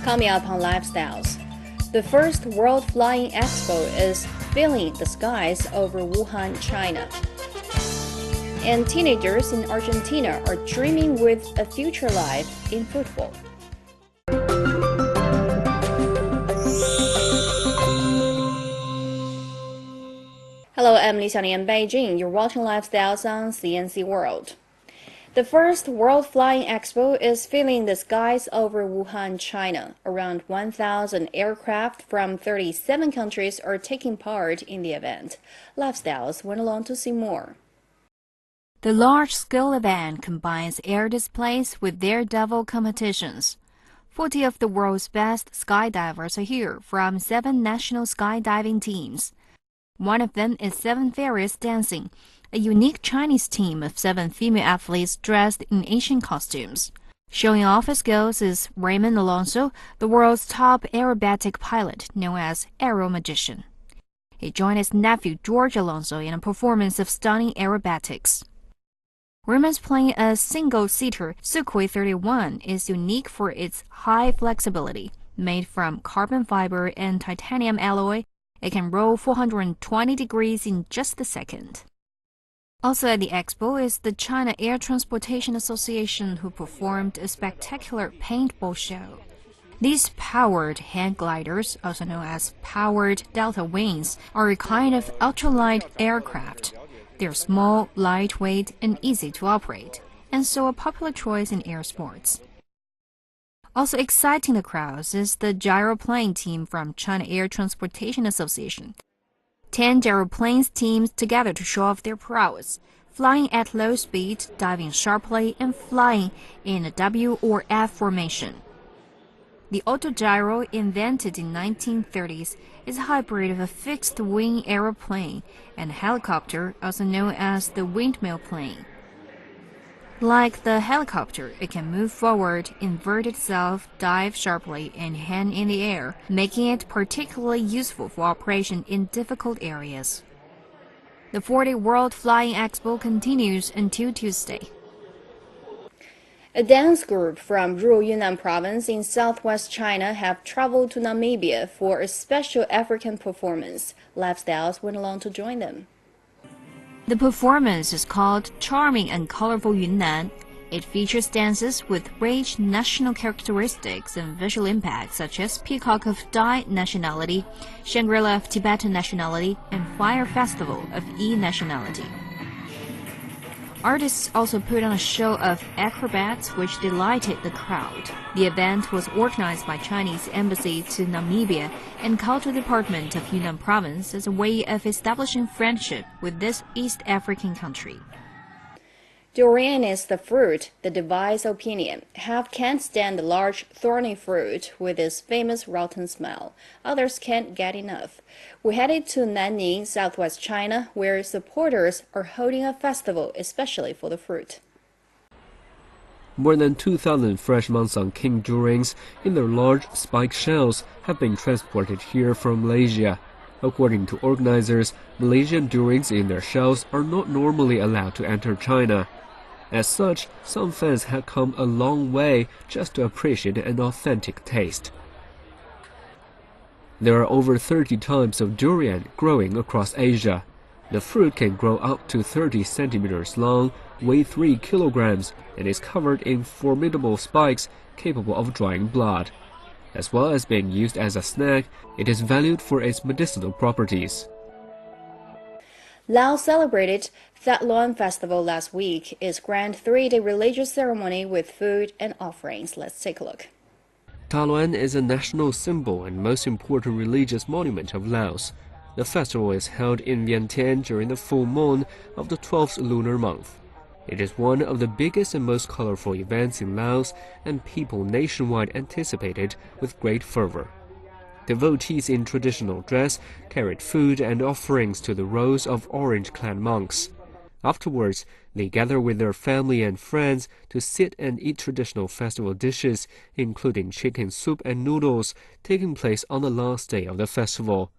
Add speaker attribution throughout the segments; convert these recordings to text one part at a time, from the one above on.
Speaker 1: Coming up on Lifestyles, the first World Flying Expo is filling the skies over Wuhan, China. And teenagers in Argentina are dreaming with a future life in football. Hello, I'm Li Xiaoning in Beijing. You're watching Lifestyles on CNC World. The first World Flying Expo is filling the skies over Wuhan, China. Around 1,000 aircraft from 37 countries are taking part in the event. Lifestyles went along to see more.
Speaker 2: The large-scale event combines air displays with daredevil competitions. 40 of the world's best skydivers are here from 7 national skydiving teams. One of them is Seven Fairies Dancing, a unique Chinese team of 7 female athletes dressed in Asian costumes. Showing off his skills is Raymond Alonso, the world's top aerobatic pilot, known as Aero Magician. He joined his nephew George Alonso in a performance of stunning aerobatics. Raymond's plane, a single-seater Sukhoi 31, is unique for its high flexibility. Made from carbon fiber and titanium alloy, it can roll 420 degrees in just a second. Also at the expo is the China Air Transportation Association, who performed a spectacular paintball show. These powered hand gliders, also known as powered delta wings, are a kind of ultralight aircraft. They're small, lightweight, and easy to operate, and so a popular choice in air sports. Also exciting the crowds is the gyroplane team from China Air Transportation Association. 10 gyroplanes teamed together to show off their prowess, flying at low speed, diving sharply, and flying in a W or F formation. The autogyro, invented in 1930s, is a hybrid of a fixed-wing aeroplane and a helicopter, also known as the windmill plane. Like the helicopter, it can move forward, invert itself, dive sharply, and hang in the air, making it particularly useful for operation in difficult areas. The 40th World Flying Expo continues until Tuesday.
Speaker 1: A dance group from rural Yunnan province in southwest China have traveled to Namibia for a special African performance. Lifestyles went along to join them.
Speaker 2: The performance is called Charming and Colorful Yunnan. It features dances with rich national characteristics and visual impact, such as Peacock of Dai nationality, Shangri-La of Tibetan nationality, and Fire Festival of Yi nationality. Artists also put on a show of acrobats which delighted the crowd. The event was organized by Chinese Embassy to Namibia and Cultural Department of Yunnan Province as a way of establishing friendship with this East African country.
Speaker 1: Durian is the fruit that divides opinion. Half can't stand the large, thorny fruit with its famous rotten smell. Others can't get enough. We headed to Nanning, southwest China, where supporters are holding a festival especially for the fruit.
Speaker 3: More than 2,000 fresh Mongshan king durians in their large spike shells have been transported here from Malaysia. According to organizers, Malaysian durians in their shells are not normally allowed to enter China. As such, some fans have come a long way just to appreciate an authentic taste. There are over 30 types of durian growing across Asia. The fruit can grow up to 30 centimeters long, weigh 3 kilograms, and is covered in formidable spikes capable of drawing blood. As well as being used as a snack, it is valued for its medicinal properties.
Speaker 1: Laos celebrated That Luan Festival last week, its grand 3-day religious ceremony with food and offerings. Let's take a look.
Speaker 3: Tha Luan is a national symbol and most important religious monument of Laos. The festival is held in Vientiane during the full moon of the 12th lunar month. It is one of the biggest and most colorful events in Laos, and people nationwide anticipate it with great fervor. Devotees in traditional dress carried food and offerings to the rows of orange-clad monks. Afterwards, they gather with their family and friends to sit and eat traditional festival dishes, including chicken soup and noodles, taking place on the last day of the festival.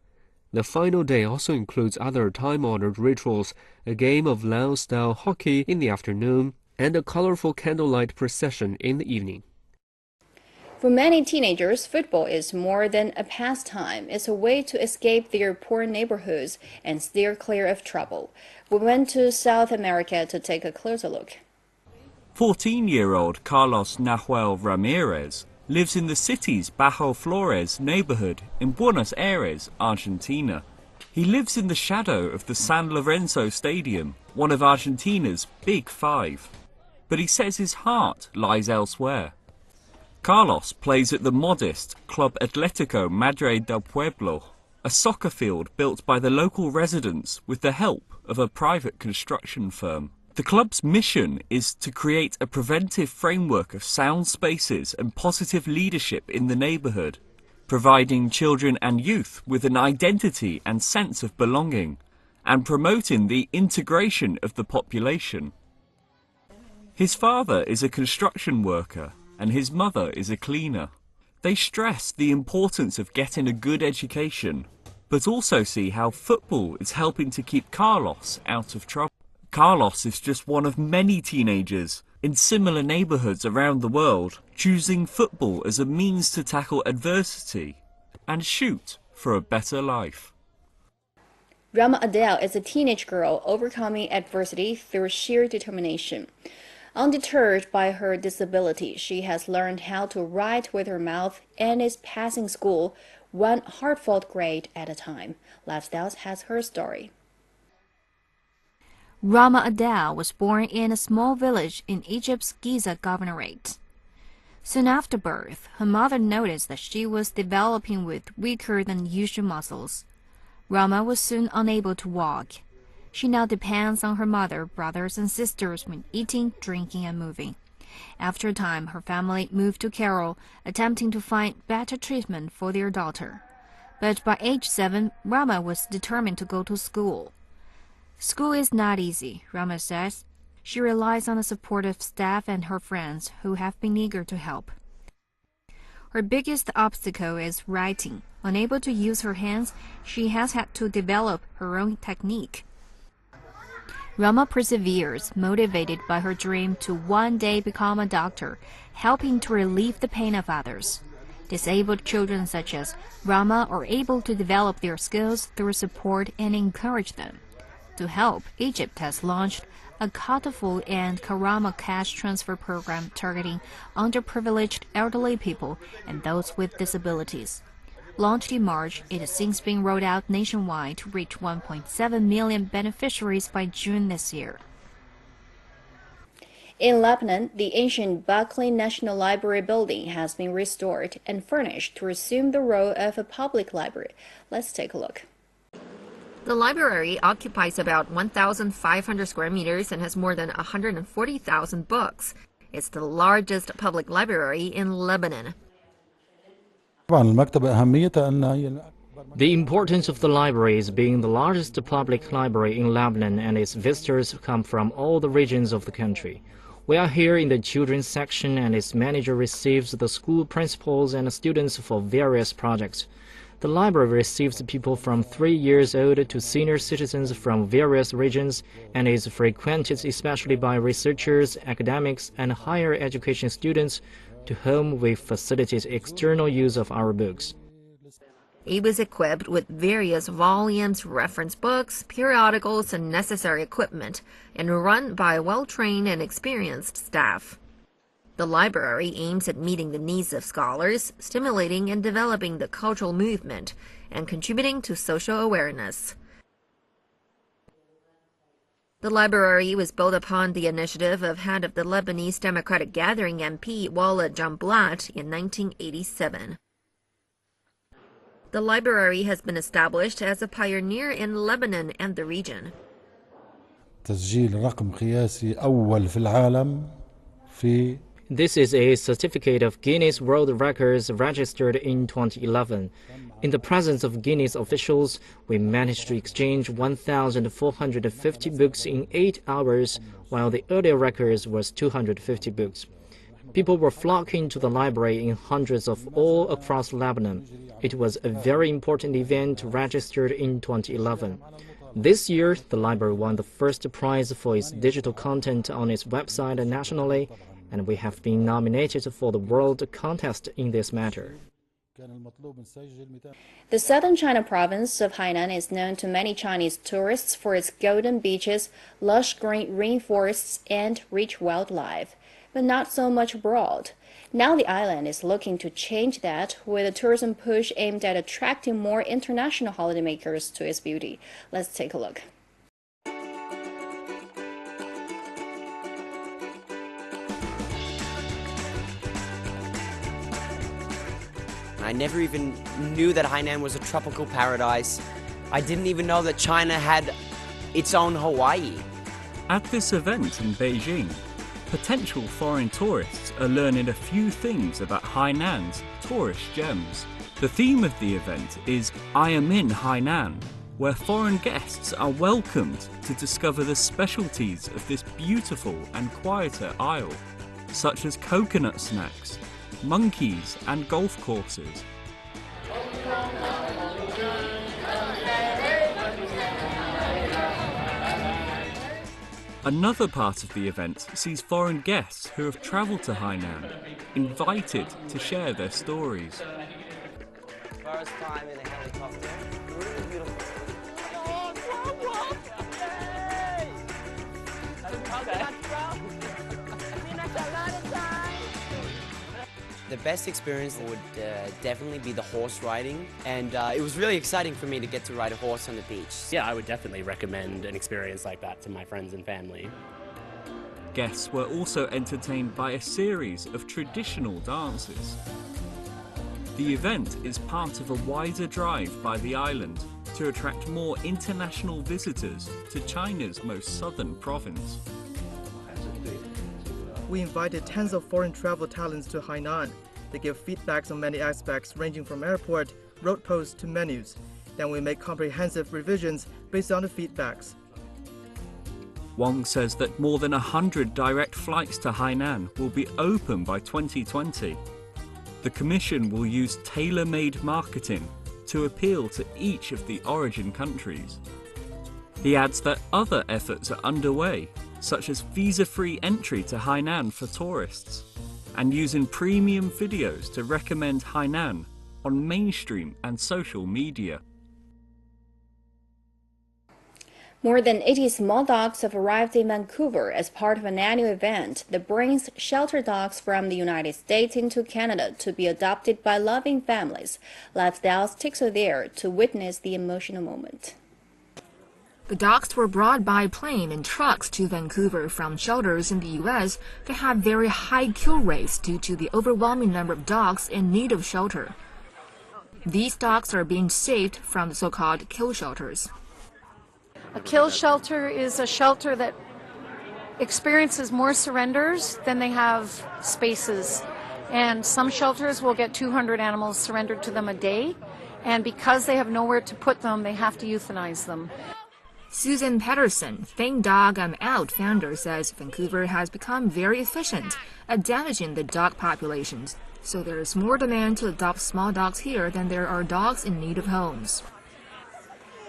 Speaker 3: The final day also includes other time-honored rituals, a game of Lao-style hockey in the afternoon, and a colorful candlelight procession in the evening.
Speaker 1: For many teenagers, football is more than a pastime. It's a way to escape their poor neighborhoods and steer clear of trouble. We went to South America to take a closer look.
Speaker 4: 14-year-old Carlos Nahuel Ramirez lives in the city's Bajo Flores neighborhood in Buenos Aires, Argentina. He lives in the shadow of the San Lorenzo Stadium, one of Argentina's big five. But he says his heart lies elsewhere. Carlos plays at the modest Club Atlético Madre del Pueblo, a soccer field built by the local residents with the help of a private construction firm. The club's mission is to create a preventive framework of sound spaces and positive leadership in the neighborhood, providing children and youth with an identity and sense of belonging, and promoting the integration of the population. His father is a construction worker and his mother is a cleaner. They stress the importance of getting a good education, but also see how football is helping to keep Carlos out of trouble. Carlos is just one of many teenagers in similar neighborhoods around the world choosing football as a means to tackle adversity and shoot for a better life.
Speaker 1: Rama Adele is a teenage girl overcoming adversity through sheer determination. Undeterred by her disability, she has learned how to write with her mouth and is passing school one hard-fought grade at a time. Lifestyles has her story.
Speaker 2: Rama Adele was born in a small village in Egypt's Giza Governorate. Soon after birth, her mother noticed that she was developing with weaker than usual muscles. Rama was soon unable to walk. She now depends on her mother, brothers, and sisters when eating, drinking, and moving. After a time, her family moved to Cairo, attempting to find better treatment for their daughter. But by age 7, Rama was determined to go to school. School is not easy, Rama says. She relies on the support of staff and her friends who have been eager to help. Her biggest obstacle is writing. Unable to use her hands, she has had to develop her own technique. Rama perseveres, motivated by her dream to one day become a doctor, helping to relieve the pain of others. Disabled children such as Rama are able to develop their skills through support and encourage them. To help, Egypt has launched a Kataful and Karama cash transfer program targeting underprivileged elderly people and those with disabilities. Launched in March, it has since been rolled out nationwide to reach 1.7 million beneficiaries by June this year.
Speaker 1: In Lebanon, the ancient Buckley National Library building has been restored and furnished to resume the role of a public library. Let's take a look.
Speaker 5: The library occupies about 1,500 square meters and has more than 140,000 books. It's the largest public library in Lebanon.
Speaker 6: The importance of the library is being the largest public library in Lebanon, and its visitors come from all the regions of the country. We are here in the children's section, and its manager receives the school principals and students for various projects. The library receives people from 3 years old to senior citizens from various regions and is frequented especially by researchers, academics, and higher education students to whom we facilitate external use of our books.
Speaker 5: It was equipped with various volumes, reference books, periodicals, and necessary equipment, and run by well-trained and experienced staff. The library aims at meeting the needs of scholars, stimulating and developing the cultural movement, and contributing to social awareness. The library was built upon the initiative of head of the Lebanese Democratic Gathering MP Walid Jumblat in 1987. The library has been established as a pioneer in Lebanon and the region.
Speaker 6: This is a certificate of Guinness World Records registered in 2011. In the presence of Guinness officials, we managed to exchange 1,450 books in 8 hours, while the earlier record was 250 books. People were flocking to the library in hundreds of all across Lebanon. It was a very important event registered in 2011. This year, the library won the first prize for its digital content on its website nationally, and we have been nominated for the World Contest in this matter.
Speaker 1: The southern China province of Hainan is known to many Chinese tourists for its golden beaches, lush green rainforests, and rich wildlife, but not so much abroad. Now the island is looking to change that with a tourism push aimed at attracting more international holidaymakers to its beauty. Let's take a look.
Speaker 7: I never even knew that Hainan was a tropical paradise. I didn't even know that China had its own Hawaii.
Speaker 4: At this event in Beijing, potential foreign tourists are learning a few things about Hainan's tourist gems. The theme of the event is I Am in Hainan, where foreign guests are welcomed to discover the specialties of this beautiful and quieter isle, such as coconut snacks, monkeys and golf courses. Another part of the event sees foreign guests who have travelled to Hainan invited to share their stories.
Speaker 7: First time in a helicopter. Really beautiful. The best experience would definitely be the horse riding, and it was really exciting for me to get to ride a horse on the beach.
Speaker 8: Yeah, I would definitely recommend an experience like that to my friends and family.
Speaker 4: Guests were also entertained by a series of traditional dances. The event is part of a wider drive by the island to attract more international visitors to China's most southern province.
Speaker 9: We invited tens of foreign travel talents to Hainan. They give feedbacks on many aspects ranging from airport, road posts to menus. Then we make comprehensive revisions based on the feedbacks.
Speaker 4: Wang says that more than 100 direct flights to Hainan will be open by 2020. The Commission will use tailor-made marketing to appeal to each of the origin countries. He adds that other efforts are underway, such as visa-free entry to Hainan for tourists, and using premium videos to recommend Hainan on mainstream and social media.
Speaker 1: More than 80 small dogs have arrived in Vancouver as part of an annual event that brings shelter dogs from the United States into Canada to be adopted by loving families. Lifestyles takes her there to witness the emotional moment.
Speaker 5: The dogs were brought by plane and trucks to Vancouver from shelters in the U.S. that have very high kill rates due to the overwhelming number of dogs in need of shelter. These dogs are being saved from the so-called kill shelters.
Speaker 10: A kill shelter is a shelter that experiences more surrenders than they have spaces. And some shelters will get 200 animals surrendered to them a day. And because they have nowhere to put them, they have to euthanize them.
Speaker 5: Susan Patterson, Thank Dog I'm Out founder, says Vancouver has become very efficient at damaging the dog populations, so there is more demand to adopt small dogs here than there are dogs in need of homes.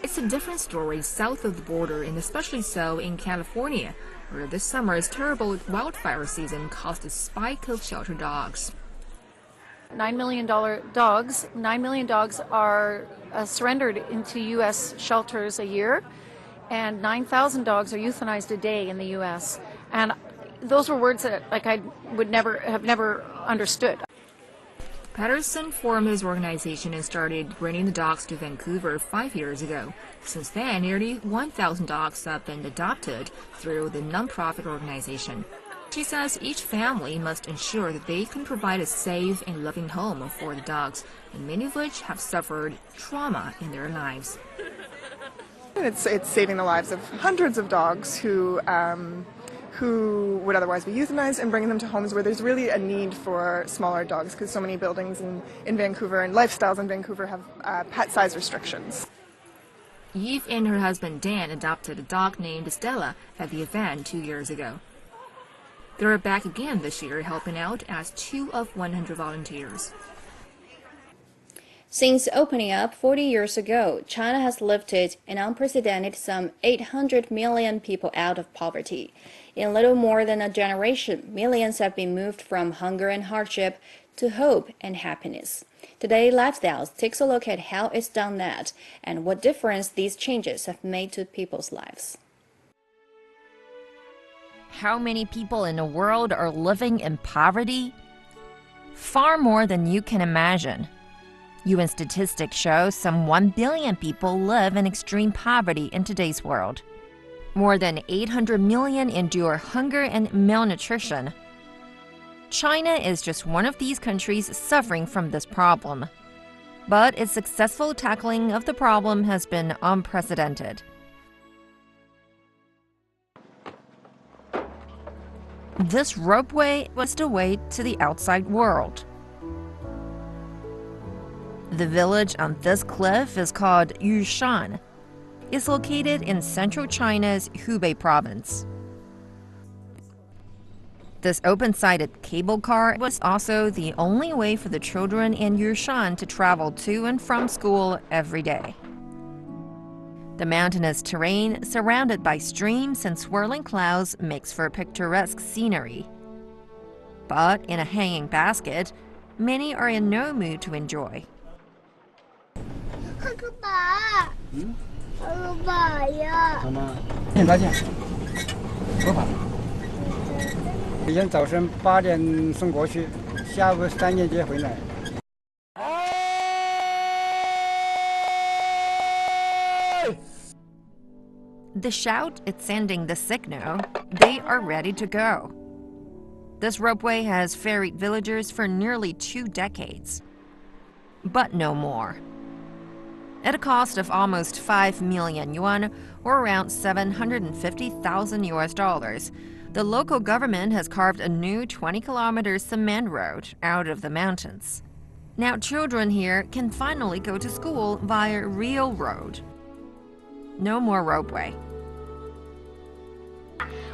Speaker 5: It's a different story south of the border, and especially so in California, where this summer's terrible wildfire season caused a spike of shelter dogs.
Speaker 10: $9 million dogs. 9 million dogs are surrendered into U.S. shelters a year, and 9,000 dogs are euthanized a day in the U.S. And those were words that I would have never understood.
Speaker 5: Patterson formed his organization and started bringing the dogs to Vancouver 5 years ago. Since then, nearly 1,000 dogs have been adopted through the nonprofit organization. She says each family must ensure that they can provide a safe and loving home for the dogs, and many of which have suffered trauma in their lives.
Speaker 11: It's saving the lives of hundreds of dogs who would otherwise be euthanized, and bringing them to homes where there's really a need for smaller dogs, because so many buildings in Vancouver and lifestyles in Vancouver have pet size restrictions.
Speaker 5: Eve and her husband Dan adopted a dog named Stella at the event 2 years ago. They're back again this year, helping out as 2 of 100 volunteers.
Speaker 1: Since opening up 40 years ago, China has lifted an unprecedented some 800 million people out of poverty. In little more than a generation, millions have been moved from hunger and hardship to hope and happiness. Today, Lifestyles takes a look at how it's done that and what difference these changes have made to people's lives.
Speaker 5: How many people in the world are living in poverty? Far more than you can imagine. UN statistics show some 1 billion people live in extreme poverty in today's world. More than 800 million endure hunger and malnutrition. China is just one of these countries suffering from this problem. But its successful tackling of the problem has been unprecedented. This ropeway was the way to the outside world. The village on this cliff is called Yushan. It's located in central China's Hubei province. This open-sided cable car was also the only way for the children in Yushan to travel to and from school every day. The mountainous terrain, surrounded by streams and swirling clouds, makes for picturesque scenery. But in a hanging basket, many are in no mood to enjoy. The shout is sending the signal they are ready to go. This ropeway has ferried villagers for nearly 2 decades. But no more. At a cost of almost 5 million yuan, or around $750,000, the local government has carved a new 20-kilometer cement road out of the mountains. Now children here can finally go to school via real road. No more ropeway.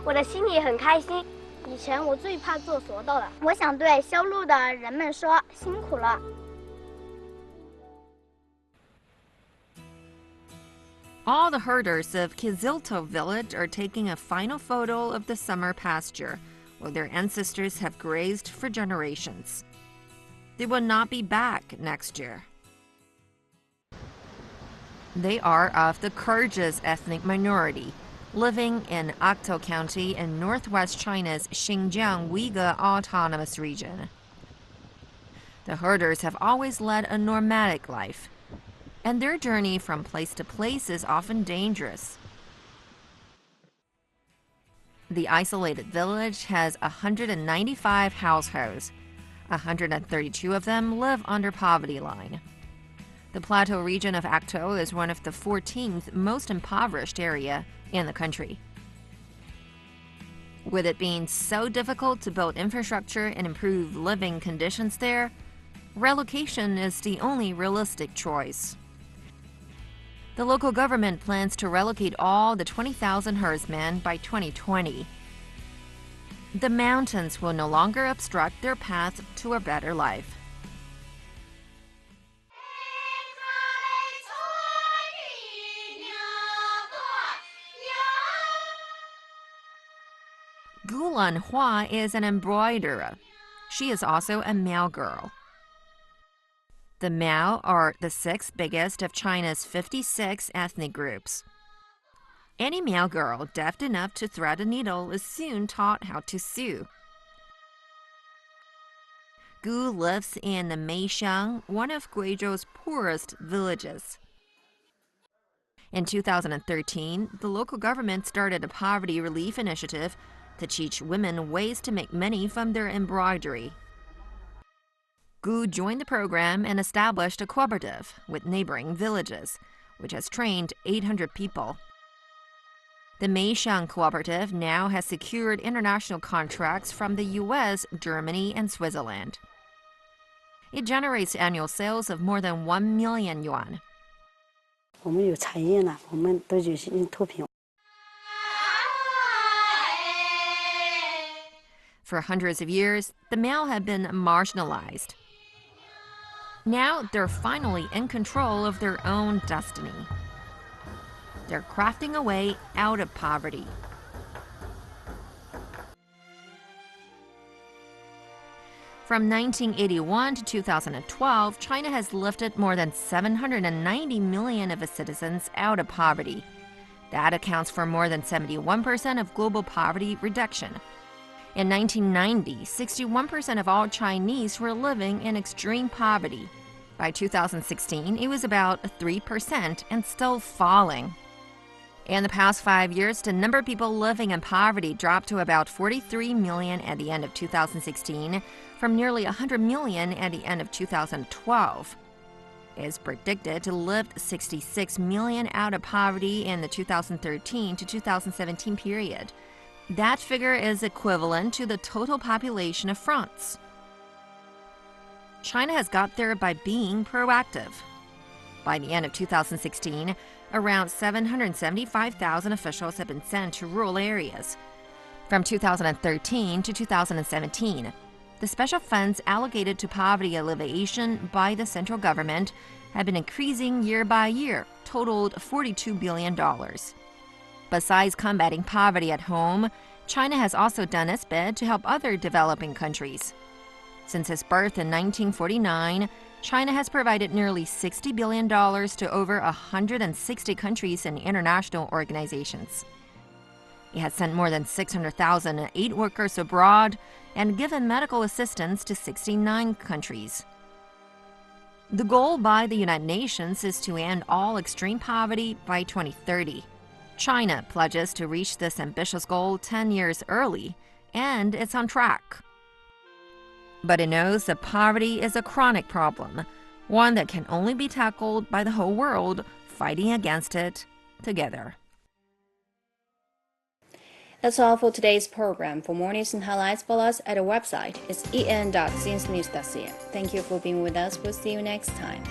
Speaker 12: 我的心里很开心。以前我最怕坐索道了，我想对修路的人们说辛苦了。
Speaker 5: All the herders of Kizilto village are taking a final photo of the summer pasture, where their ancestors have grazed for generations. They will not be back next year. They are of the Kyrgyz ethnic minority, living in Akto County in northwest China's Xinjiang Uyghur Autonomous Region. The herders have always led a nomadic life, and their journey from place to place is often dangerous. The isolated village has 195 households. 132 of them live under poverty line. The plateau region of Akto is one of the 14th most impoverished area in the country. With it being so difficult to build infrastructure and improve living conditions there, relocation is the only realistic choice. The local government plans to relocate all the 20,000 herdsmen by 2020. The mountains will no longer obstruct their path to a better life. Gulan Hua is an embroiderer. She is also a Miao girl. The Miao are the 6th biggest of China's 56 ethnic groups. Any Miao girl deft enough to thread a needle is soon taught how to sew. Gu lives in the Meixiang, one of Guizhou's poorest villages. In 2013, the local government started a poverty relief initiative to teach women ways to make money from their embroidery. Gu joined the program and established a cooperative with neighboring villages, which has trained 800 people. The Meixiang Cooperative now has secured international contracts from the US, Germany, and Switzerland. It generates annual sales of more than 1 million yuan. For hundreds of years, the Miao have been marginalized. Now they're finally in control of their own destiny. They're crafting a way out of poverty. From 1981 to 2012, China has lifted more than 790 million of its citizens out of poverty. That accounts for more than 71% of global poverty reduction. In 1990, 61% of all Chinese were living in extreme poverty. By 2016, it was about 3% and still falling. In the past 5 years, the number of people living in poverty dropped to about 43 million at the end of 2016, from nearly 100 million at the end of 2012. It is predicted to lift 66 million out of poverty in the 2013 to 2017 period. That figure is equivalent to the total population of France. China has got there by being proactive. By the end of 2016, around 775,000 officials have been sent to rural areas. From 2013 to 2017, the special funds allocated to poverty alleviation by the central government have been increasing year by year, totaled $42 billion. Besides combating poverty at home, China has also done its bit to help other developing countries. Since its birth in 1949, China has provided nearly $60 billion to over 160 countries and international organizations. It has sent more than 600,000 aid workers abroad and given medical assistance to 69 countries. The goal by the United Nations is to end all extreme poverty by 2030. China pledges to reach this ambitious goal 10 years early, and it's on track. But it knows that poverty is a chronic problem, one that can only be tackled by the whole world fighting against it together.
Speaker 1: That's all for today's program. For more news and highlights, follow us at our website. It's en.cnsnews.cn. Thank you for being with us. We'll see you next time.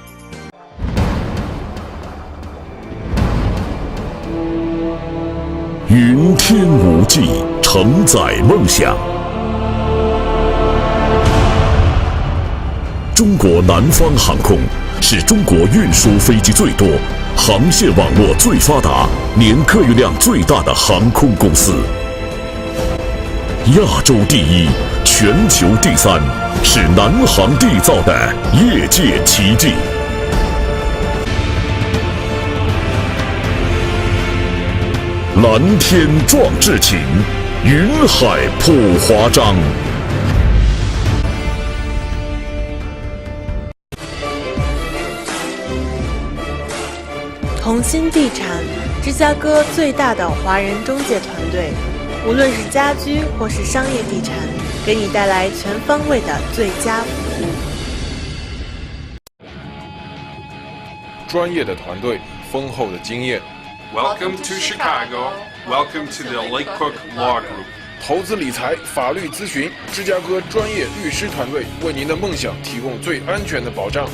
Speaker 13: 云天无际，承载梦想。中国南方航空是中国运输飞机最多、航线网络最发达、年客运量最大的航空公司。亚洲第一，全球第三，是南航缔造的业界奇迹。蓝天壮志情，云海普华章。
Speaker 14: 同心地产，芝加哥最大的华人中介团队，无论是家居或是商业地产，给你带来全方位的最佳服务。
Speaker 15: 专业的团队，丰厚的经验。
Speaker 16: Welcome to Chicago. Welcome to the Lake Cook Law Group.
Speaker 15: 投资理财、法律咨询，芝加哥专业律师团队为您的梦想提供最安全的保障。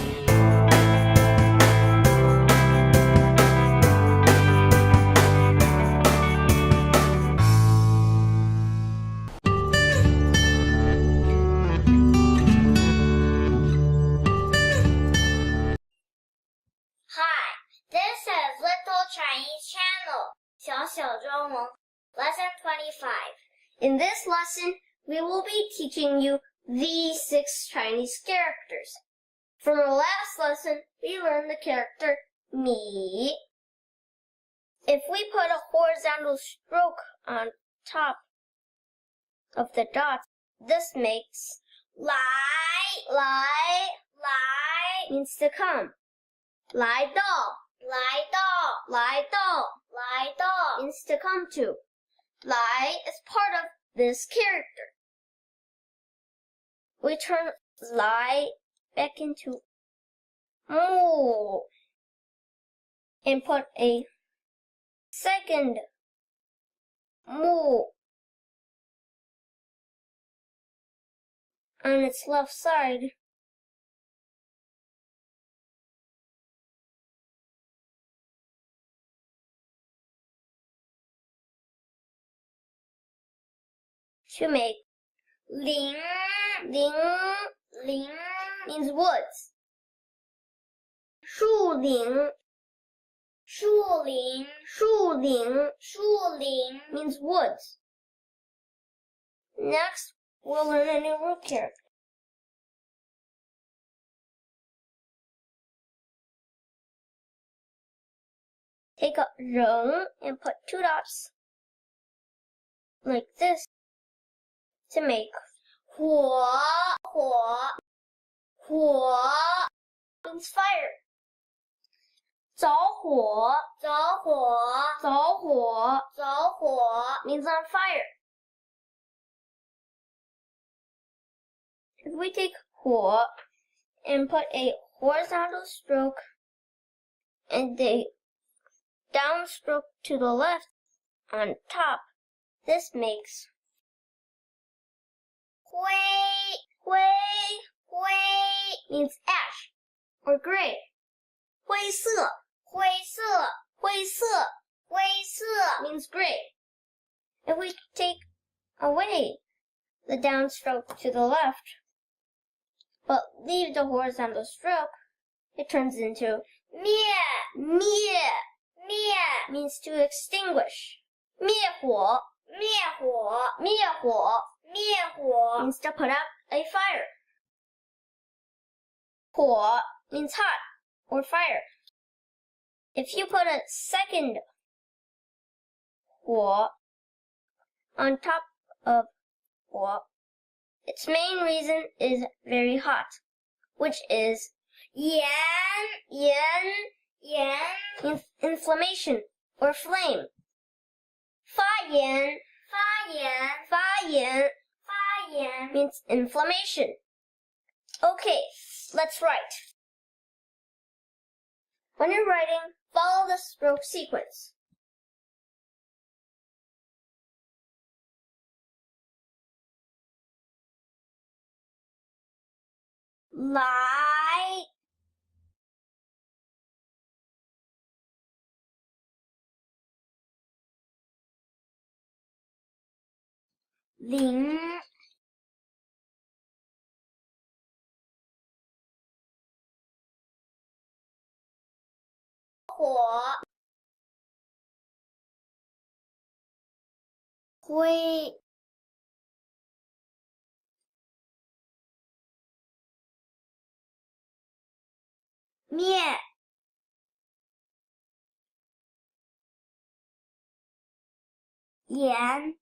Speaker 12: This is Little Chinese Channel, 小小中文, Lesson 25. In this lesson, we will be teaching you these 6 Chinese characters. From our last lesson, we learned the character mi. If we put a horizontal stroke on top of the dot, this makes lai, means to come. Lai dao. Means to come to. Lai is part of this character. We turn lai back into mu and put a second mu on its left side. To make ling means woods. Shu ling means woods. Next, we'll learn a new root character. take a 人 and put 2 dots like this to make 火 means fire. 着火 means on fire. If we take 火 and put a horizontal stroke and a down stroke to the left on top, this makes 灰 means ash or gray. 灰色 means gray. If we take away the downstroke to the left, but leave the horizontal stroke, it turns into 灭 means to extinguish. 灭火 means to put out a fire. 火 means hot or fire. If you put a second 火 on top of 火, its main reason is very hot, which is 炎 means inflammation or flame. 发炎 means inflammation. Okay, let's write. When you're writing, follow the stroke sequence. 来 零 火 灰 灭 炎